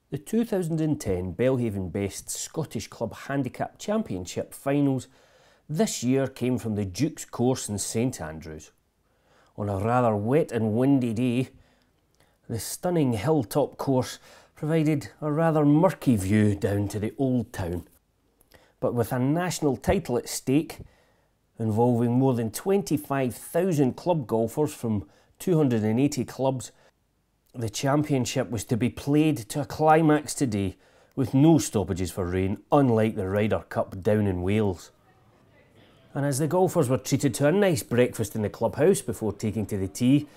The 2010 Belhaven Best Scottish Club Handicap Championship finals this year came from the Duke's course in St Andrews. On a rather wet and windy day, the stunning hilltop course provided a rather murky view down to the Old Town. But with a national title at stake, involving more than 25,000 club golfers from 280 clubs, the championship was to be played to a climax today with no stoppages for rain, unlike the Ryder Cup down in Wales. And as the golfers were treated to a nice breakfast in the clubhouse before taking to the tee,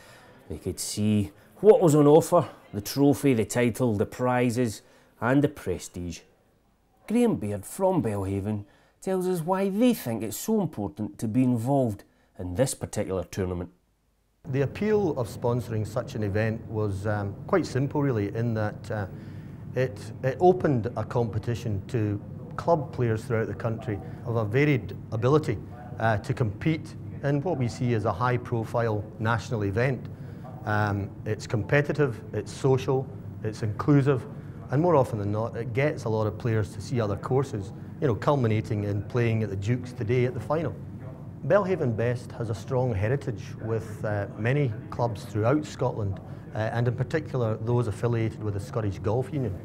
they could see what was on offer: the trophy, the title, the prizes and the prestige. Graham Baird from Belhaven tells us why they think it's so important to be involved in this particular tournament. The appeal of sponsoring such an event was quite simple really, in that it opened a competition to club players throughout the country of a varied ability to compete in what we see as a high profile national event. It's competitive, it's social, it's inclusive, and more often than not it gets a lot of players to see other courses, culminating in playing at the Duke's today at the final. Belhaven Best has a strong heritage with many clubs throughout Scotland, and in particular those affiliated with the Scottish Golf Union.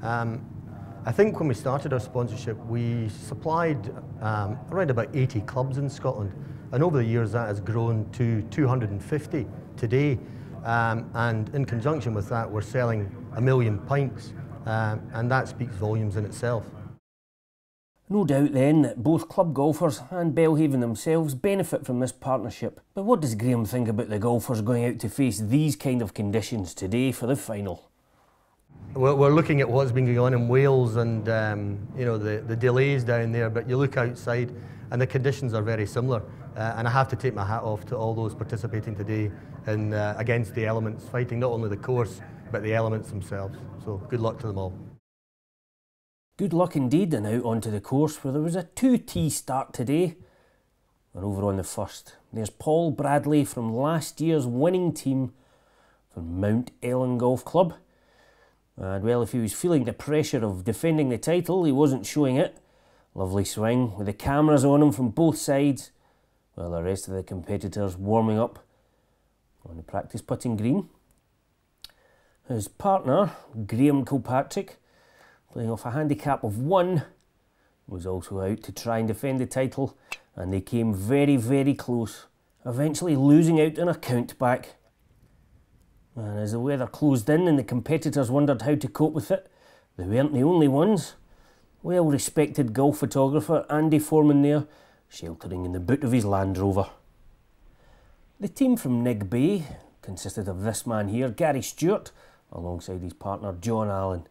I think when we started our sponsorship we supplied around about 80 clubs in Scotland, and over the years that has grown to 250 today, and in conjunction with that we're selling 1 million pints, and that speaks volumes in itself. No doubt then that both club golfers and Belhaven themselves benefit from this partnership. But what does Graham think about the golfers going out to face these kind of conditions today for the final? We're looking at what's been going on in Wales and the delays down there, but you look outside and the conditions are very similar, and I have to take my hat off to all those participating today in against the elements, fighting not only the course but the elements themselves. So good luck to them all. Good luck indeed, and out onto the course where there was a 2-tee start today. And over on the first, there's Paul Bradley from last year's winning team from Mount Ellen Golf Club. And well, if he was feeling the pressure of defending the title, he wasn't showing it. Lovely swing with the cameras on him from both sides, while the rest of the competitors warming up on the practice putting green. His partner, Graham Kilpatrick, playing off a handicap of 1, was also out to try and defend the title, and they came very, very close, eventually losing out on a count back. And as the weather closed in and the competitors wondered how to cope with it, they weren't the only ones. Well-respected golf photographer Andy Foreman there, sheltering in the boot of his Land Rover. The team from Nig Bay consisted of this man here, Gary Stewart, alongside his partner John Allen.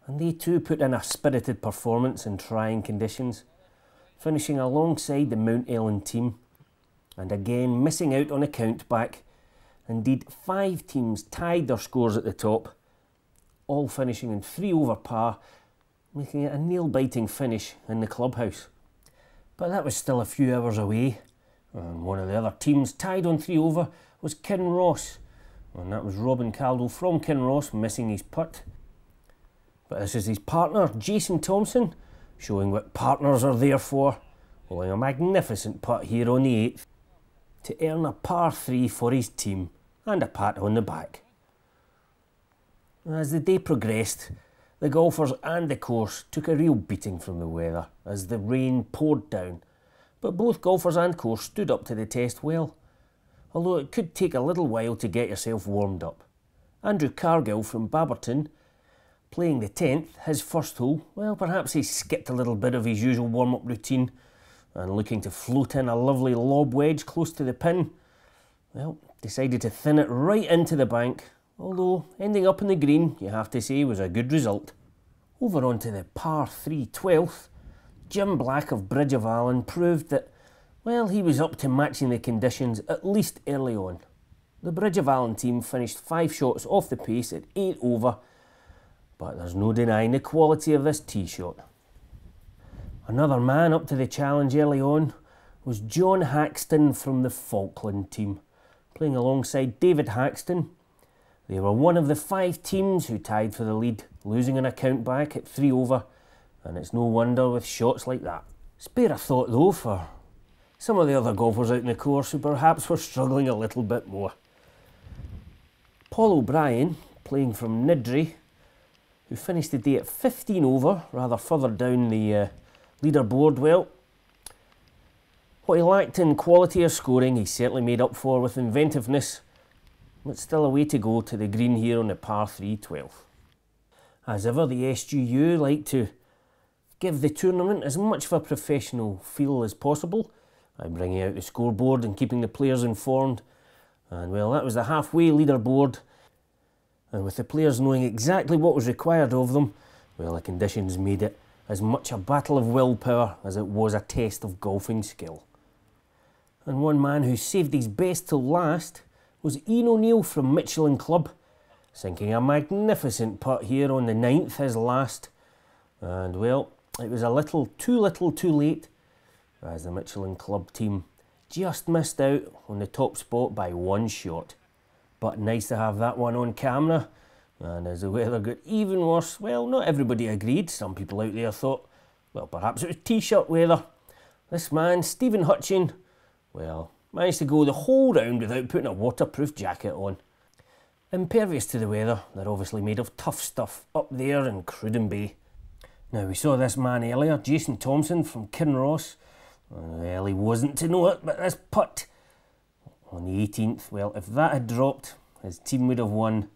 And they too put in a spirited performance in trying conditions, finishing alongside the Mount Ellen team, and again missing out on a count back. Indeed, 5 teams tied their scores at the top, all finishing in 3 over par, making it a nail-biting finish in the clubhouse. But that was still a few hours away, and one of the other teams tied on 3 over was Kinross, and that was Robin Caldo from Kinross missing his putt. But this is his partner, Jason Thompson, showing what partners are there for, holding a magnificent putt here on the 8th to earn a par 3 for his team and a pat on the back. As the day progressed, the golfers and the course took a real beating from the weather as the rain poured down, but both golfers and course stood up to the test well, although it could take a little while to get yourself warmed up. Andrew Cargill from Baberton, playing the 10th, his first hole, well, perhaps he skipped a little bit of his usual warm-up routine and looking to float in a lovely lob wedge close to the pin, well, decided to thin it right into the bank, although ending up in the green, you have to say, was a good result. Over onto the par 3 12th, Jim Black of Bridge of Allen proved that, well, he was up to matching the conditions at least early on. The Bridge of Allen team finished 5 shots off the pace at 8 over, but there's no denying the quality of this tee shot. Another man up to the challenge early on was John Haxton from the Falkland team, playing alongside David Haxton. They were one of the 5 teams who tied for the lead, losing an account back at 3 over, and it's no wonder with shots like that. Spare a thought though for some of the other golfers out in the course who perhaps were struggling a little bit more. Paul O'Brien, playing from Niddrie, who finished the day at 15 over, rather further down the leaderboard, well, what he lacked in quality of scoring he certainly made up for with inventiveness, but still a way to go to the green here on the par 3 12th. As ever, the SGU like to give the tournament as much of a professional feel as possible by bringing out the scoreboard and keeping the players informed. And well, that was the halfway leaderboard. And with the players knowing exactly what was required of them, well, the conditions made it as much a battle of willpower as it was a test of golfing skill. And one man who saved his best till last was Ian O'Neill from Michelin Club, sinking a magnificent putt here on the 9th, his last. And well, it was a little too late, as the Michelin Club team just missed out on the top spot by 1 shot. But nice to have that one on camera. And as the weather got even worse, well, not everybody agreed. Some people out there thought, well, perhaps it was t-shirt weather. This man, Stephen Hutchin, well, managed to go the whole round without putting a waterproof jacket on. Impervious to the weather, they're obviously made of tough stuff up there in Cruden Bay. Now, we saw this man earlier, Jason Thompson from Kinross. Well, he wasn't to know it, but this putt on the 18th, well, if that had dropped, his team would have won.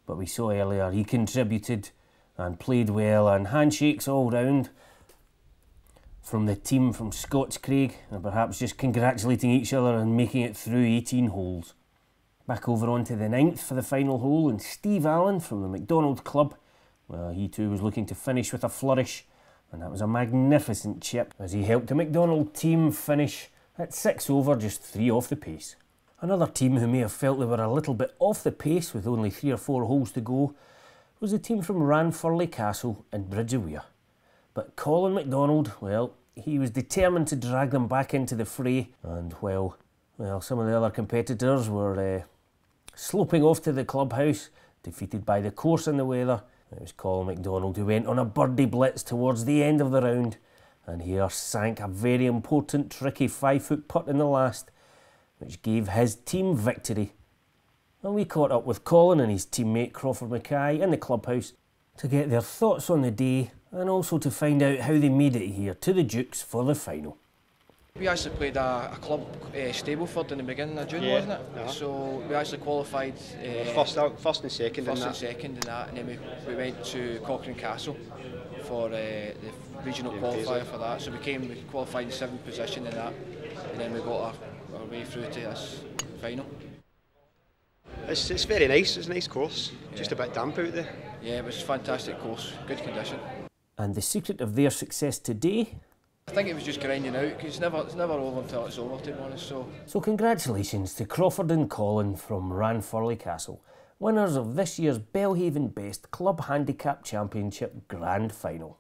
But we saw earlier he contributed and played well, and handshakes all round from the team from Scotscraig, and perhaps just congratulating each other and making it through 18 holes. Back over onto the 9th for the final hole, and Steve Allen from the McDonald Club, well, he too was looking to finish with a flourish, and that was a magnificent chip as he helped the McDonald team finish at 6 over, just 3 off the pace. Another team who may have felt they were a little bit off the pace with only 3 or 4 holes to go was the team from Ranfurly Castle in Bridgewere. But Colin McDonald, well, he was determined to drag them back into the fray, and well, some of the other competitors were sloping off to the clubhouse, defeated by the course and the weather. It was Colin McDonald who went on a birdie blitz towards the end of the round, and here sank a very important, tricky 5-foot putt in the last, which gave his team victory. And we caught up with Colin and his teammate Crawford Mackay in the clubhouse to get their thoughts on the day and also to find out how they made it here to the Dukes for the final. We actually played a club, Stableford, in the beginning of June, wasn't it? Yeah. So we actually qualified first and second in that, and then we went to Cochrane Castle for the regional qualifier for that. So we qualified in 7th position in that, and then we got our way through to this final. It's very nice. It's a nice course. Yeah. Just a bit damp out there. Yeah, it was a fantastic course. Good condition. And the secret of their success today? I think it was just grinding out, because it's never over until it's over, to be honest. So congratulations to Crawford and Colin from Ranfurly Castle, winners of this year's Belhaven Best Club Handicap Championship Grand Final.